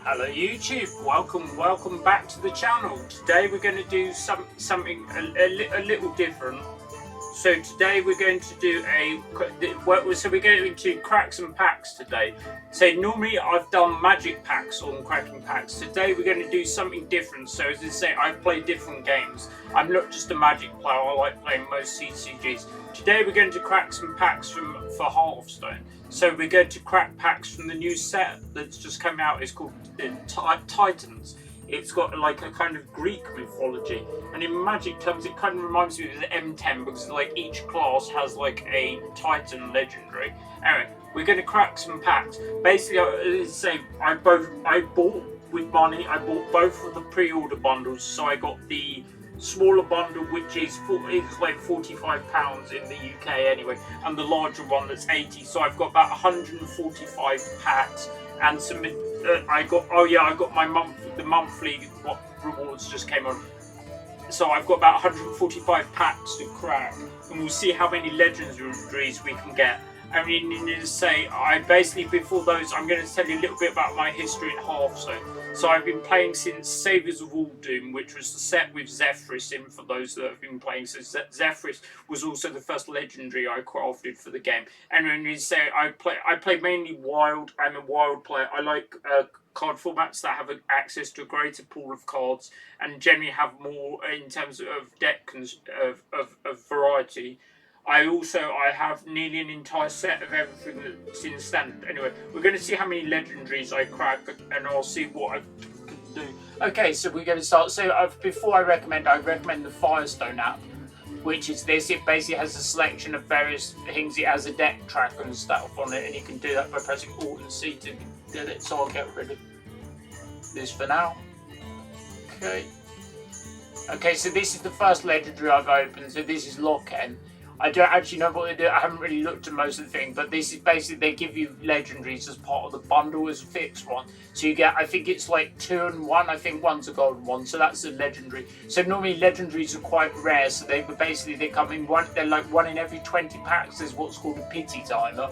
Hello YouTube, welcome back to the channel. Today we're going to do something a little different. So today we're going to do we're going to cracks and packs today. So normally I've done magic packs on cracking packs. Today we're going to do something different. So as I say, I play different games. I'm not just a magic player, I like playing most CCGs. Today we're going to crack some packs for Hearthstone. So we're going to crack packs from the new set that's just come out. It's called TITANS. It's got like a kind of Greek mythology, and in magic terms it kind of reminds me of the M10 because like each class has like a Titan legendary. Anyway, we're going to crack some packs. Basically, I bought with money. I bought both of the pre-order bundles, so I got the smaller bundle, which is like £45 in the UK anyway, and the larger one that's 80. So I've got about 145 packs and some. I got my monthly rewards just came on. So I've got about 145 packs to crack, and we'll see how many legendaries we can get. I mean, to say, before those, I'm going to tell you a little bit about my history in Hearthstone. So I've been playing since Saviors of Doom, which was the set with Zephrys in, for those that have been playing. So Zephrys was also the first legendary I crafted for the game. And when you say I play mainly Wild. I'm a Wild player. I like card formats that have access to a greater pool of cards and generally have more in terms of deck of variety. I have nearly an entire set of everything that's in standard. Anyway, we're going to see how many legendaries I crack, and I'll see what I can do. Okay, so we're going to start. So before I recommend the Firestone app, which is this. It basically has a selection of various things. It has a deck tracker and stuff on it, and you can do that by pressing Alt and C to get it. So I'll get rid of this for now. Okay, so this is the first legendary I've opened. So this is Locken. I don't actually know what they do. I haven't really looked at most of the thing, but this is basically they give you legendaries as part of the bundle as a fixed one. So you get, I think it's like 2 and 1. I think one's a golden one, so that's a legendary. So normally legendaries are quite rare. So they come in one. They're like 1 in every 20 packs. There's what's called a pity timer.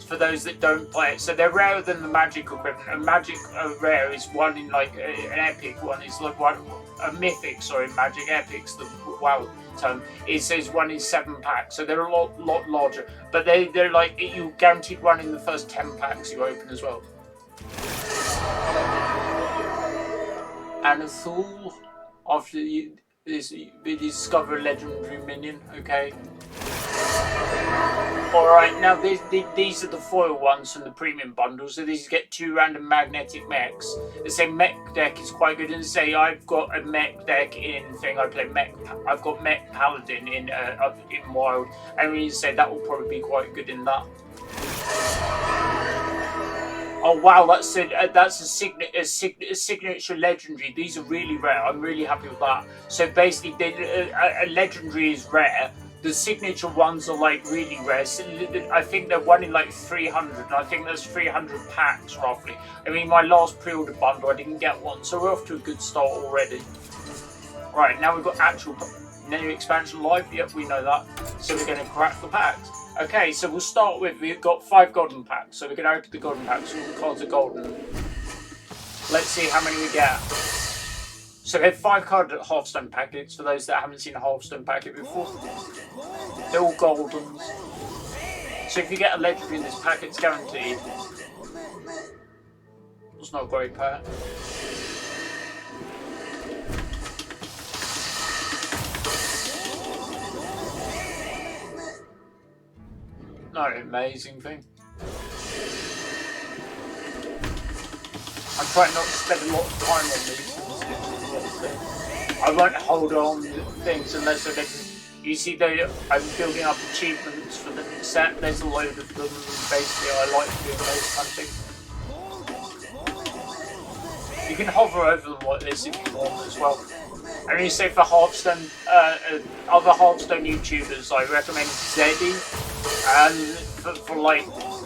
For those that don't play it, so they're rarer than the magic equivalent. A magic rare is 1 in like an epic one. It's like a mythic. Sorry, magic epics. The WoW term. It says 1 in 7 packs, so they're a lot larger. But they're like you guaranteed 1 in the first 10 packs you open as well. And a fool after we discover a legendary minion. Okay. Alright, now these are the foil ones from the premium bundle, so these get 2 random magnetic mechs. The same mech deck is quite good, and say I've got a mech deck in thing, I've got mech paladin in Wild, and we say that will probably be quite good in that. Oh wow, that's a signature legendary. These are really rare. I'm really happy with that. So basically, a legendary is rare. The signature ones are like really rare. So I think they're 1 in like 300, and I think there's 300 packs roughly. I mean, my last pre-order bundle, I didn't get one, so we're off to a good start already. Right, now we've got actual new expansion live. Yep, we know that. So we're going to crack the packs. Okay, so we'll start with, we've got 5 golden packs, so we're going to open the golden packs. All the cards are golden. Let's see how many we get. So we have 5 card Hearthstone packets, for those that haven't seen a Hearthstone packet before. They're all goldens. So if you get a legendary in this packet, it's guaranteed. It's not a great pack. Not an amazing thing. I'm trying not to spend a lot of time on these. I won't hold on to things unless I get. You see, I'm building up achievements for the set. There's a load of them. Basically, I like doing those kind of things. You can hover over them like this if you want as well. And you say for Hearthstone, other Hearthstone YouTubers, I recommend Zeddy. And for like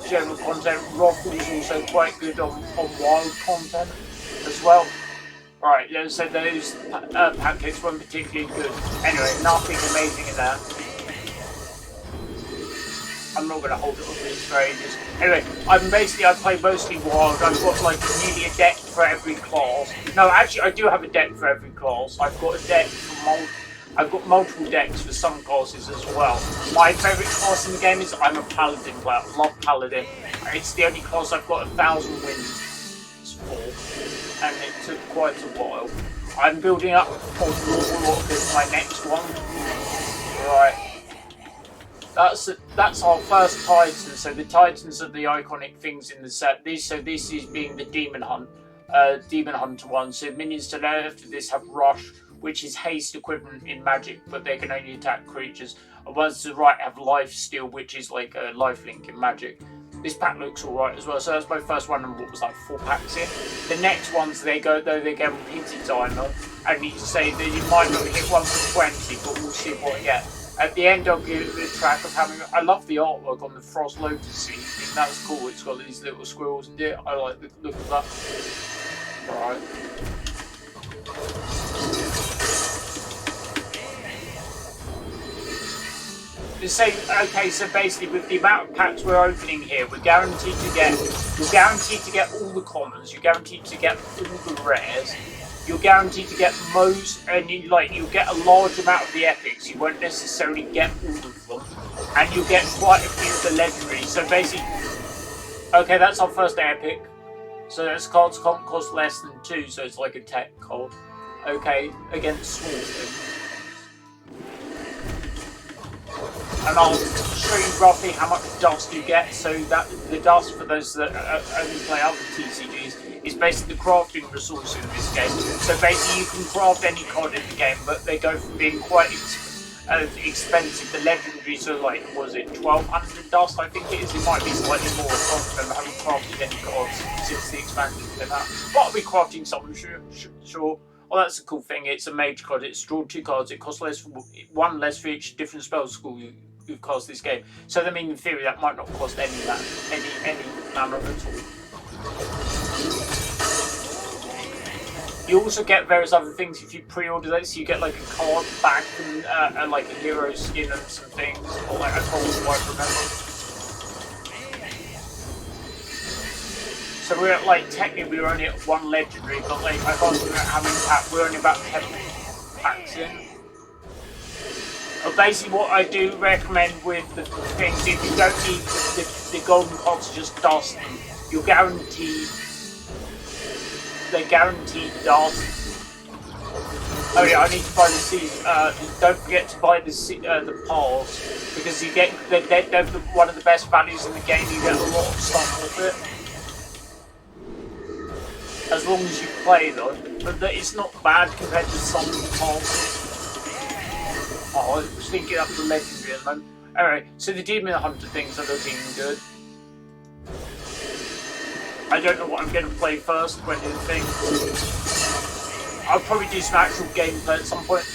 general content, Rockle is also quite good on wild content as well. Right, so those packets weren't particularly good. Anyway, nothing amazing in there. I'm not going to hold it on these for ages. Anyway, I play mostly wild. I've got like nearly a deck for every class. No, actually, I do have a deck for every class. I've got a deck for I've got multiple decks for some classes as well. My favourite class in the game is I'm a paladin player. I love paladin. It's the only class I've got 1,000 wins for, and it took quite a while. I'm building up for Warlock as my next one. Right. That's our first Titan. So the Titans are the iconic things in the set. This is being the Demon Hunter one. So minions to the left of this have Rush, which is haste equivalent in Magic, but they can only attack creatures. And ones to the right have Life Steal, which is like a lifelink in Magic. This pack looks alright as well. So that's my first one, and what was like 4 packs in. The next ones they get repeated timer, and you say that you might not hit one for 20, but we'll see what I get. At the end, I'll give you a track of having. I love the artwork on the Frost Lotus scene. I think that's cool. It's got these little squirrels in it. I like the look of that. Right. Okay, so basically with the amount of packs we're opening here, we're guaranteed to get all the commons, you're guaranteed to get all the rares, you're guaranteed to get most, and you'll get a large amount of the epics. You won't necessarily get all of them, and you'll get quite a few of the legendaries. So basically, okay, that's our first epic. So those cards can't cost less than 2, so it's like a tech card. Okay, against small things. And I'll show you roughly how much dust you get. So that the dust, for those that only play other TCGs, is basically the crafting resource in this game. So basically you can craft any card in the game, but they go from being quite expensive. The legendaries are like, was it 1,200 dust? I think it is. It might be slightly more. I can't remember. I haven't crafted any cards since the expansion came out. But I'll be crafting some, sure. Well, that's a cool thing. It's a mage card. It's drawn 2 cards. It costs one less for each different spell school you cast this game. So I mean, in theory, that might not cost any mana at all. You also get various other things if you pre-order this. You get like a card back and like a hero skin and some things, or like I can't quite remember. So we're at like technically we were only at 1 legendary, but like I can't remember how many packs. We're only about 10 packs in. Basically, what I do recommend with the things, if you don't need the golden cards, just dust them. You're guaranteed. They're guaranteed dust. Oh yeah, I need to buy the seeds. Don't forget to buy the piles, because you get they're one of the best values in the game. You get a lot of stuff with it, as long as you play them. But it's not bad compared to some piles. Oh, I was thinking up the legendary at the moment. Anyway, so the Demon Hunter things are looking good. I don't know what I'm going to play first when the thing. I'll probably do some actual gameplay at some point.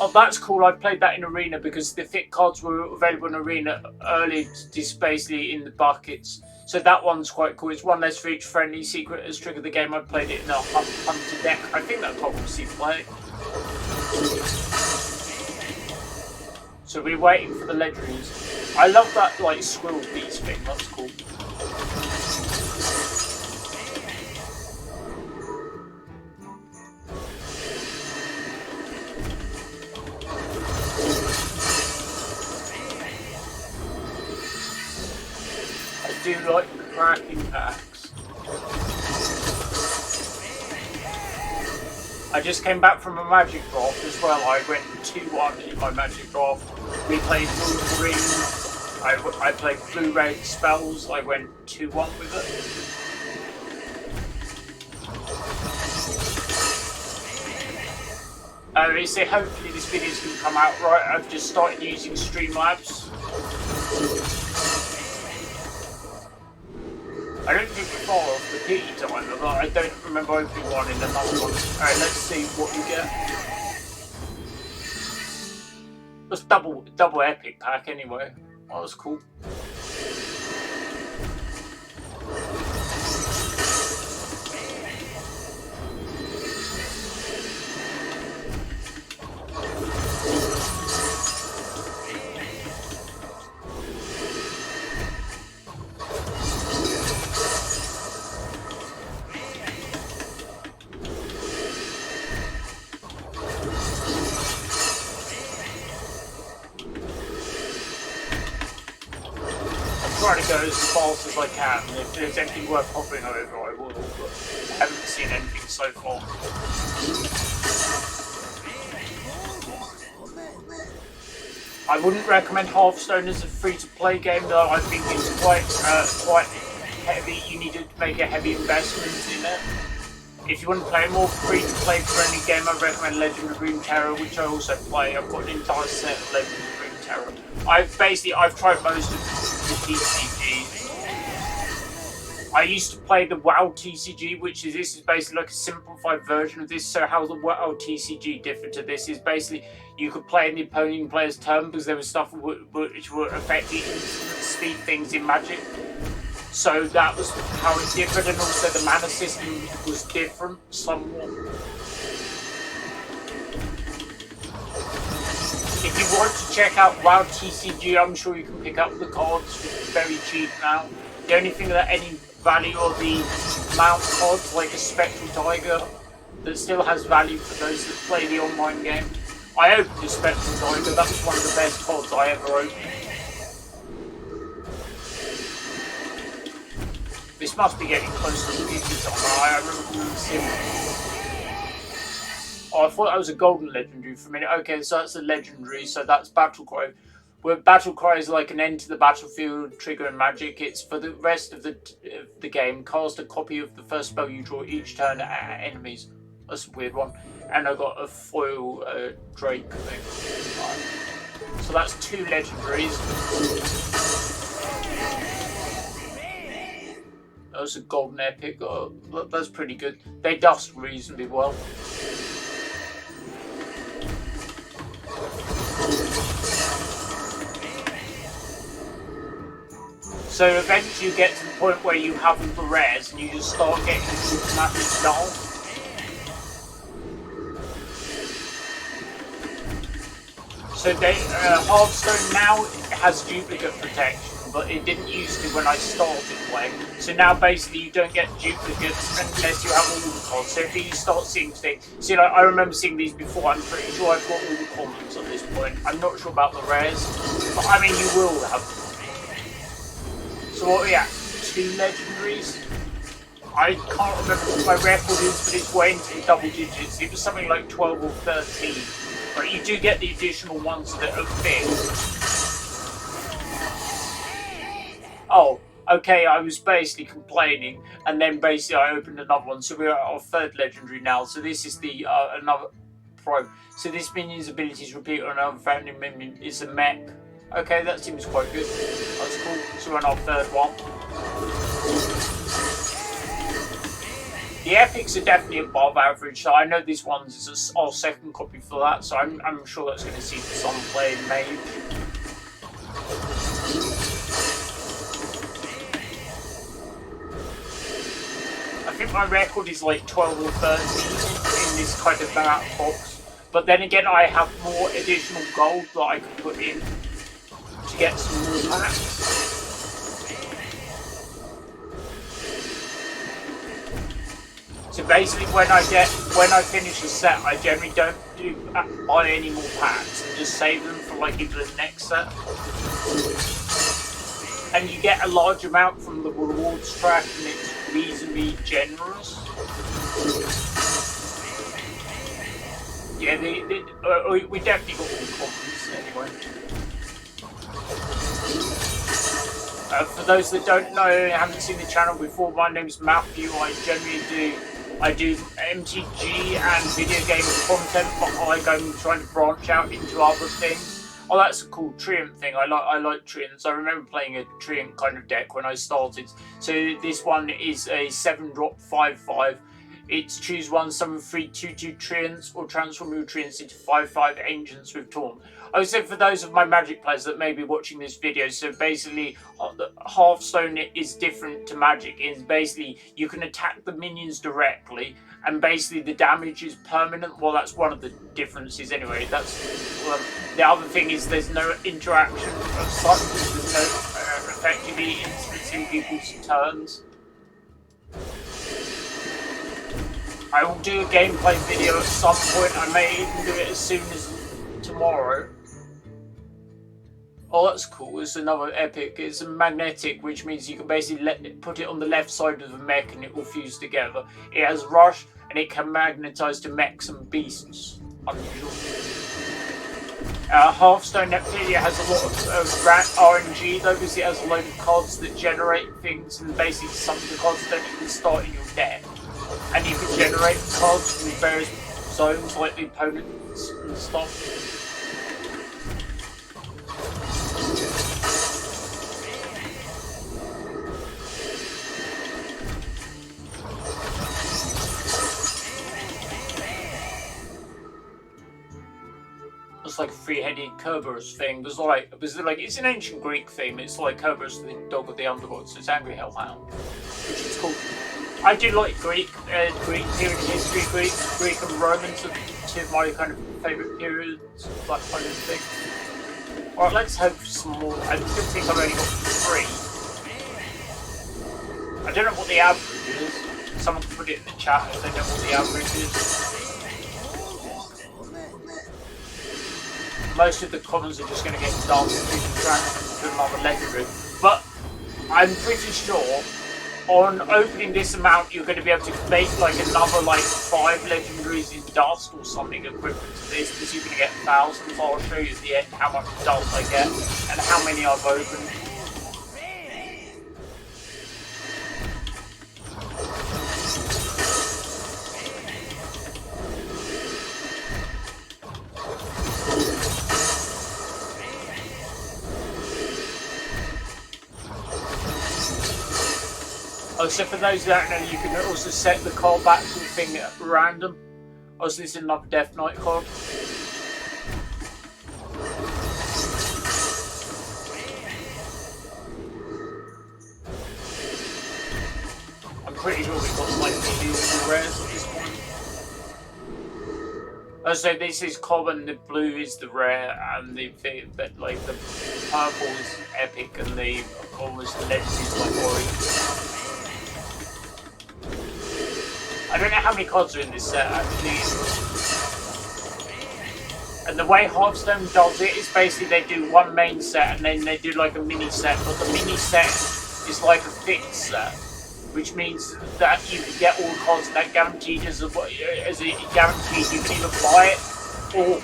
Oh, that's cool. I played that in Arena because the thick cards were available in Arena early, just basically in the buckets. So that one's quite cool. It's 1 less for each friendly secret has triggered the game. I played it in a Hunter deck. I think that's obviously play. So we're waiting for the legendaries. I love that like squirrel beast thing. That's cool. I do like the cracking packs. I just came back from a Magic draft as well. I went 2-1 in my Magic draft. We played Wolverine. I played blue-red spells. I went 2-1 with it. So hopefully this video's going to come out right. I've just started using Streamlabs. I don't think we're far off the PT timer, but I don't remember opening one in another one. Alright, let's see what we get. That's double epic pack anyway. That was cool. trying to go as fast as I can. If there's anything worth hopping over, I will, but I haven't seen anything so far. I wouldn't recommend Hearthstone as a free-to-play game, though. I think it's quite heavy. You need to make a heavy investment in it. If you want to play more free-to-play friendly game, I recommend Legend of Runeterra, which I also play. I've got an entire set of Legend of Runeterra. I've tried most of the TCGs. I used to play the WoW TCG, this is basically like a simplified version of this. So how the WoW TCG differed to this is basically you could play in the opposing player's turn because there was stuff which were affecting speed things in Magic. So that was how it differed, and also the mana system was different somewhat. If you want to check out WoW TCG, I'm sure you can pick up the cards very cheap now. The only thing that any value of the mount cards, like a Spectral Tiger, that still has value for those that play the online game. I opened a Spectral Tiger, that was one of the best cards I ever opened. This must be getting close to the beauty time. I remember seeing. Oh, I thought that was a golden legendary for a minute. Okay, so that's a legendary, so that's Battle Cry. Where Battle Cry is like an enter the battlefield trigger in Magic. It's for the rest of the game. Cast a copy of the first spell you draw each turn at enemies. That's a weird one. And I got a foil Drake thing. Right. So that's 2 legendaries. That was a golden epic. That's pretty good. They dust reasonably well. So eventually you get to the point where you have all the rares and you just start getting automatic dull. So Hearthstone now has duplicate protection, but it didn't used to when I started playing. So now basically you don't get duplicates unless you have all the cards. So if you start seeing things, see, like I remember seeing these before. I'm pretty sure I've got all the commons at this point. I'm not sure about the rares, but I mean you will have. So what are we at? 2 legendaries? I can't remember what my record is, but it's way into double digits. It was something like 12 or 13. But you do get the additional ones that are big. Oh, okay, I was basically complaining, and then basically I opened another one. So we're at our 3rd legendary now. So this is the another pro. So this minion's abilities repeat on another founding minion. It's a mech. Okay, that seems quite good. That's cool. So we're on our 3rd one. The epics are definitely above average, so I know this one's our 2nd copy for that, so I'm sure that's going to see some play in Mage. I think my record is like 12 or 13 in this kind of map box, but then again I have more additional gold that I could put in to get some more packs. So basically when I finish a set, I generally don't buy any more packs and just save them for like either the next set. And you get a large amount from the rewards track and it's reasonably generous. Yeah, we definitely got all the commons anyway. For those that don't know, haven't seen the channel before, my name is Matthew. I do MTG and video game content, but I'm trying to branch out into other things. Oh, that's a cool Treant thing. I like Treants. I remember playing a Treant kind of deck when I started. So this one is a 7-drop 5/5. It's choose one, summon 3 2/2 Treants, or transform your Treants into 5/5 Ancients with Taunt. I would say for those of my Magic players that may be watching this video, so basically Hearthstone is different to Magic. Is basically you can attack the minions directly, and basically the damage is permanent. Well, that's one of the differences anyway. That's the other thing is there's no interaction of such. There's no effectively instancing people's turns. I will do a gameplay video at some point. I may even do it as soon as tomorrow. Oh, that's cool. It's another epic. It's a magnetic, which means you can basically put it on the left side of the mech and it will fuse together. It has rush and it can magnetize to mechs and beasts. Unusual. Hearthstone clearly has a lot of RNG though, because it has a load of cards that generate things, and basically some of the cards don't even start in your deck. And you can generate cards from various zones, like the opponents and stuff. It's like a three-headed Kerberos thing. It's an ancient Greek theme. It's like Kerberos, the dog of the underworld, so it's Angry Hellhound, which is cool. I do like Greek period history. Greek and Romans are two of my kind of favourite periods, that kind of thing. Alright, let's hope for some more. I still think I've only got 3. I don't know what the average is. Someone can put it in the chat if they know what the average is. Most of the commons are just going to get dumped into another legendary. But I'm pretty sure on opening this amount you're going to be able to make like another 5 legendaries in dust or something equivalent to this, because you're going to get thousands. I'll show you at the end how much dust I get and how many I've opened. Oh, so for those that don't know, you can also set the card back to the thing at random. Also, this is another Death Knight card. I'm pretty sure we've got like nearly all the rares at this point. Oh, so this is common, the blue is the rare, and the purple is epic, and the almost legendary is like orange. I don't know how many cards are in this set actually. And the way Hearthstone does it is basically they do one main set and then they do like a mini set, but the mini set is like a fixed set, which means that you can get all the cards that guaranteed as a guaranteed. You can either buy it or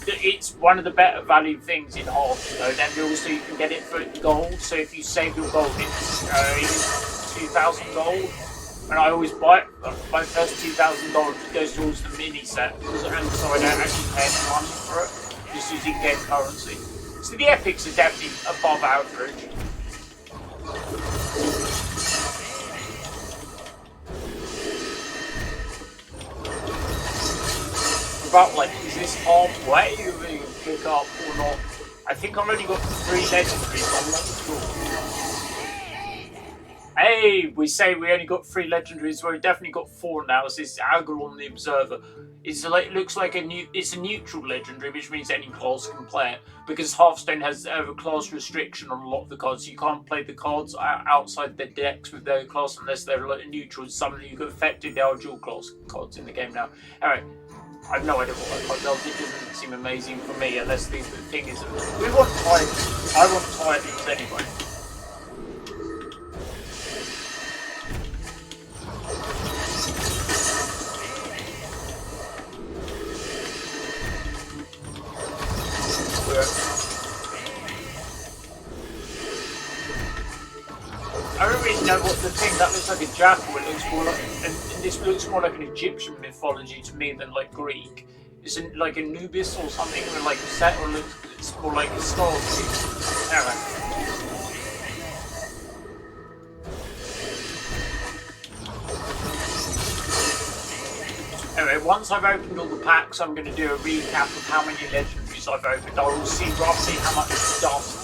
it's one of the better value things in Hearthstone, and also you can get it for gold. So if you save your gold, it's 2,000 gold. And I always buy it. My first $2,000 goes towards the mini set, and so I don't actually pay any money for it, just using game currency. So the epics are definitely above average. About is this halfway you can pick up or not? I think I've only got 3 legendaries, I'm not sure. Hey, we say we only got 3 legendaries. Well, we definitely got 4 now. So it's Agron the Observer. It looks like it's a neutral legendary, which means any class can play it. Because Hearthstone has a class restriction on a lot of the cards. So you can't play the cards outside their decks with their class unless they're neutral. Some of you can effectively are dual class cards in the game now. Alright, I have no idea what that card does. It doesn't seem amazing for me unless the thing is. We want Titans. I want Titans anyway. I don't really know what the thing that looks like a jackal. It looks more like, and this looks more like an Egyptian mythology to me than like Greek. It's like Anubis or something, with like a set, or it's more like a star. Anyway. Anyway, once I've opened all the packs, I'm going to do a recap of how many legendaries I've opened. I will see roughly how much stuff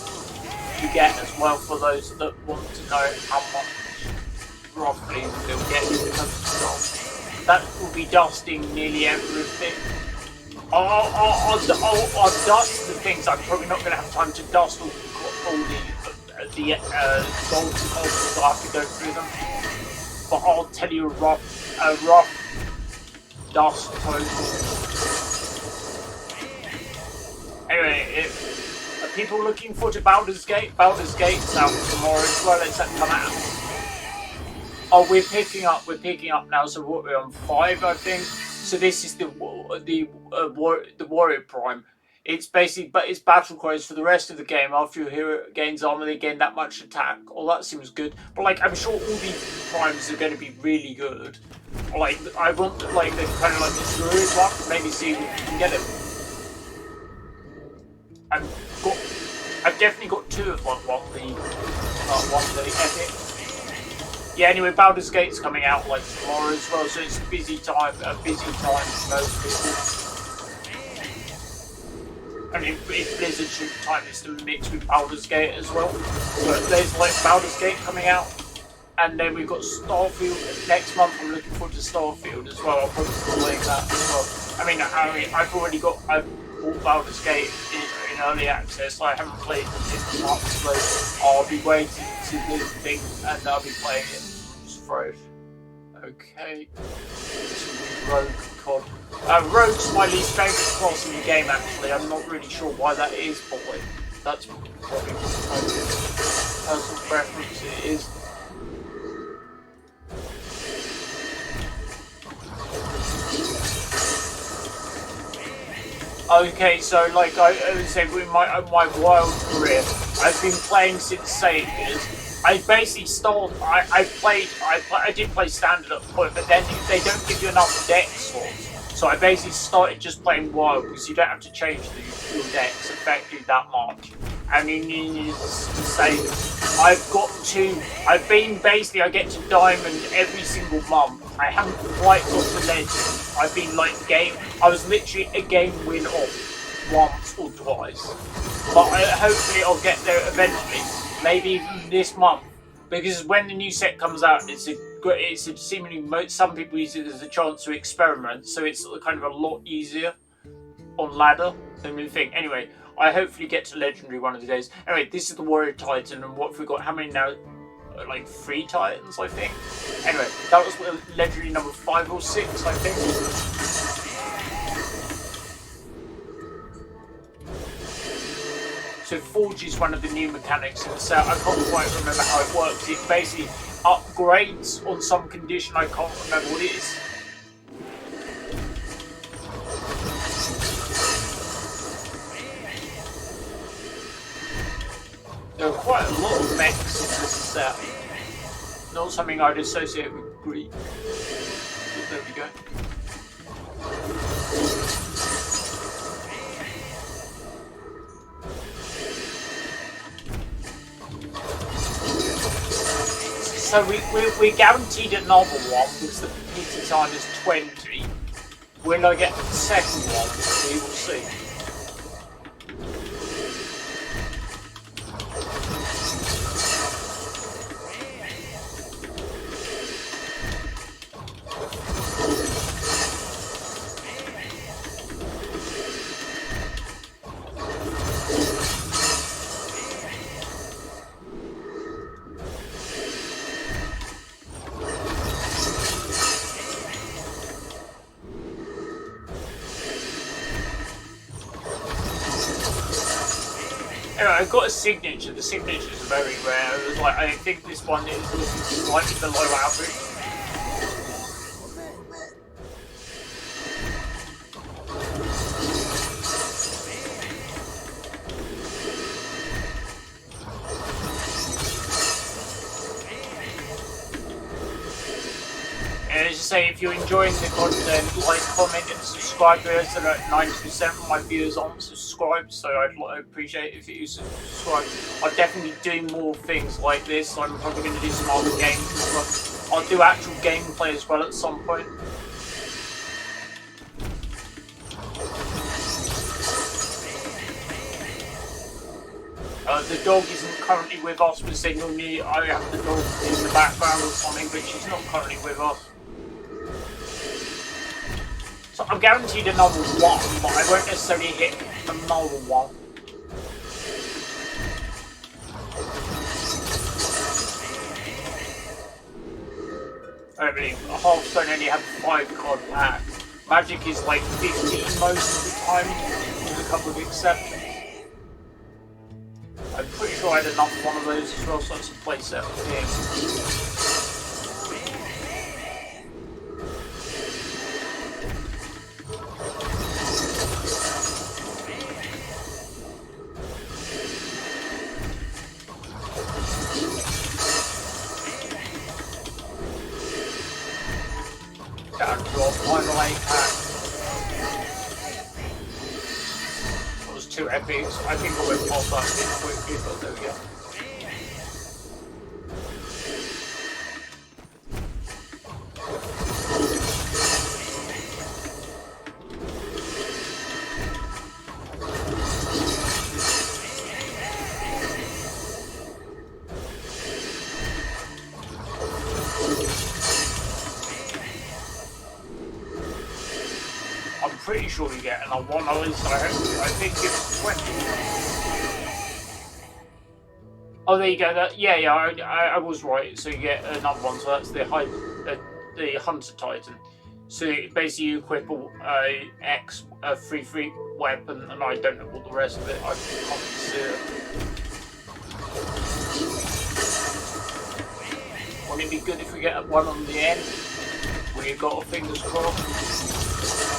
you get as well for those that want to know how much roughly they'll get in terms of stuff. That will be dusting nearly everything. I'll dust the things. I'm probably not going to have time to dust all the gold cards, so I have to go through them. But I'll tell you a rough dust total. Anyway, a people looking forward to Baldur's Gate? Baldur's Gate's out tomorrow as well. It's come out. Oh, we're picking up now. So what, we're on 5, I think. So this is the Warrior Prime. It's basically, but it's battle cries for the rest of the game. After your hero gains armor, they gain that much attack. Oh, that seems good. But like, I'm sure all these primes are going to be really good. Like, I want like the kind of like the druid one. Maybe see if we can get it. I've definitely got 2 of one the epic. Yeah, anyway, Baldur's Gate's coming out like tomorrow as well, so it's a busy time for most people. I mean, if Blizzard should time this to mix with Baldur's Gate as well. But there's like Baldur's Gate coming out, and then we've got Starfield next month. I'm looking forward to Starfield as well. I'll probably be playing that as well. I mean, I've bought Baldur's Gate in early access. I haven't played it much, so I'll be waiting to do the thing and I'll be playing it. Fresh. Okay. Rogue COD. Rogue's my least favourite class in the game, actually. I'm not really sure why that is, but that's probably my personal preference. It is. Okay, so like I would say, with my wild career, I've been playing since Saviors. I basically I did play standard at a point, but then they don't give you enough deck slots. So I basically started just playing wild because you don't have to change your decks effectively that much. I mean, you say I get to diamond every single month. I haven't quite got to legend. I've been like I was literally a game win off once or twice. But hopefully I'll get there eventually. Maybe even this month, because when the new set comes out, it's a seemingly some people use it as a chance to experiment, so it's kind of a lot easier on ladder than we think. Anyway, I hopefully get to legendary one of the days. Anyway, this is the Warrior Titan, and what have we got? How many now? Like 3 Titans, I think. Anyway, that was legendary number 5 or 6, I think. So Forge is one of the new mechanics in the set. I can't quite remember how it works. It basically upgrades on some condition. I can't remember what it is. There are quite a lot of mechs in this set. Not something I'd associate with Greek. But there we go. So we're guaranteed another one because the PT time is 20. When I get the second one, we will see. I've got a signature. The signatures are very rare. It was like, I think this one is looking slightly below average. And as I say, if you're enjoying the content, like, comment, and subscribe to us. So that 90% of my viewers aren't subscribed, so I'd appreciate if you subscribe. I'll definitely be doing more things like this. I'm probably going to do some other games as well. I'll do actual gameplay as well at some point. The dog isn't currently with us, but they normally I have the dog in the background or something, but she's not currently with us. So I'm guaranteed another one, but I won't necessarily hit another one. I believe Hearthstone only have 5 card packs. Magic is like 15 most of the time, with a couple of exceptions. sure I had another one of those as well, so that's a playset here. Down to our final 8 pack. That was 2 epics. I think I went past that a bit quickly, but there we go. I'm pretty sure you get another one, at least I think it's 20. Oh, there you go. I was right. So you get another one. So that's the Hunter Titan. So basically, you equip a free weapon, and I don't know what the rest of it. I can't see it. Wouldn't it be good if we get one on the end? We've got our fingers crossed.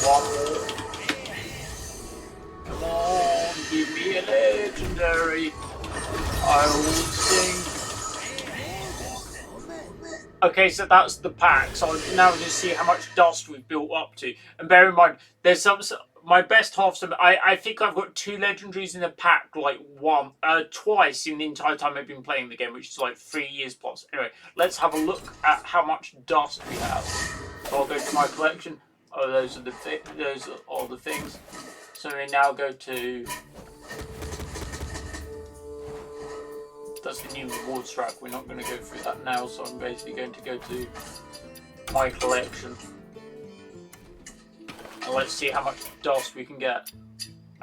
One more. Come on, give me a legendary. I will sing. Okay, so that's the pack. So now we'll just see how much dust we've built up to. And bear in mind, there's some my best Hearthstone. I think I've got 2 legendaries in the pack, like twice in the entire time I've been playing the game, which is like 3 years plus. Anyway, let's have a look at how much dust we have. So I'll go to my collection. Oh, those are the things. So we now go to. That's the new rewards track. We're not going to go through that now, so I'm basically going to go to my collection. And let's see how much dust we can get.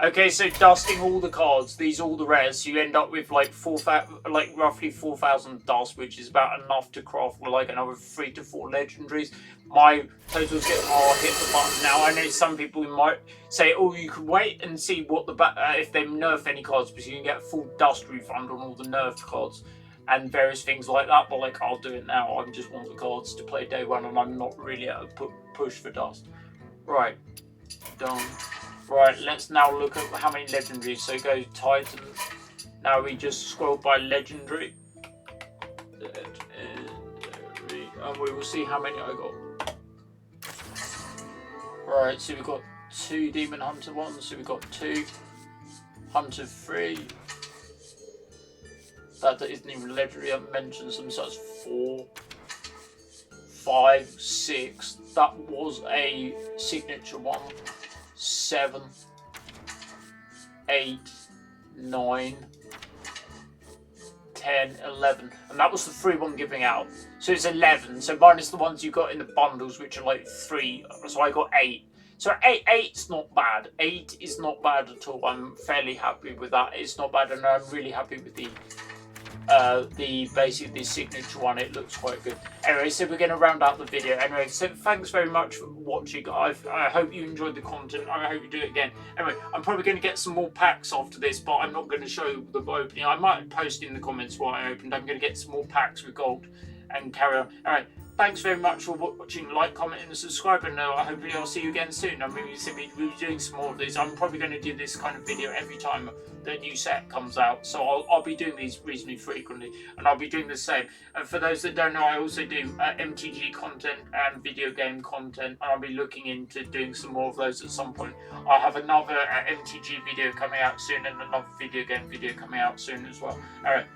Okay, so dusting all the cards, these are all the rares, so you end up with like roughly 4,000 dust, which is about enough to craft like another 3 to 4 legendaries. My totals hit the button now. I know some people might say, oh, you can wait and see what if they nerf any cards, because you can get a full dust refund on all the nerfed cards and various things like that. But like, I'll do it now. I just want the cards to play day 1, and I'm not really at a push for dust. Right, done. Right, let's now look at how many legendaries. So go Titan. Now we just scroll by legendary. And we will see how many I got. Right, so we've got 2 Demon Hunter ones. So we've got 2 Hunter 3. That isn't even legendary. I mentioned some such 4, 5, 6. That was a signature one. 7, 8, 9, 10, 11, and that was the free one giving out. So it's 11. So minus the ones you got in the bundles, which are like 3. So I got 8. So 8's not bad. 8 is not bad at all. I'm fairly happy with that. It's not bad, and I'm really happy with the signature one. It looks quite good. Anyway, so we're going to round out the video. Anyway, so thanks very much for watching. I hope you enjoyed the content. I hope you do it again. Anyway, I'm probably going to get some more packs after this, but I'm not going to show the opening. I might post in the comments what I opened. I'm going to get some more packs with gold and carry on. Alright, thanks very much for watching. Like, comment, and subscribe, and I hope I'll see you again soon. I'm going to be doing some more of these. I'm probably going to do this kind of video every time the new set comes out, so I'll be doing these reasonably frequently, and I'll be doing the same. And for those that don't know, I also do MTG content and video game content, and I'll be looking into doing some more of those at some point. I'll have another MTG video coming out soon, and another video game video coming out soon as well. Alright,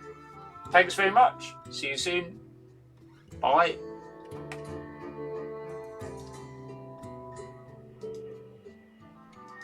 thanks very much. See you soon. Bye.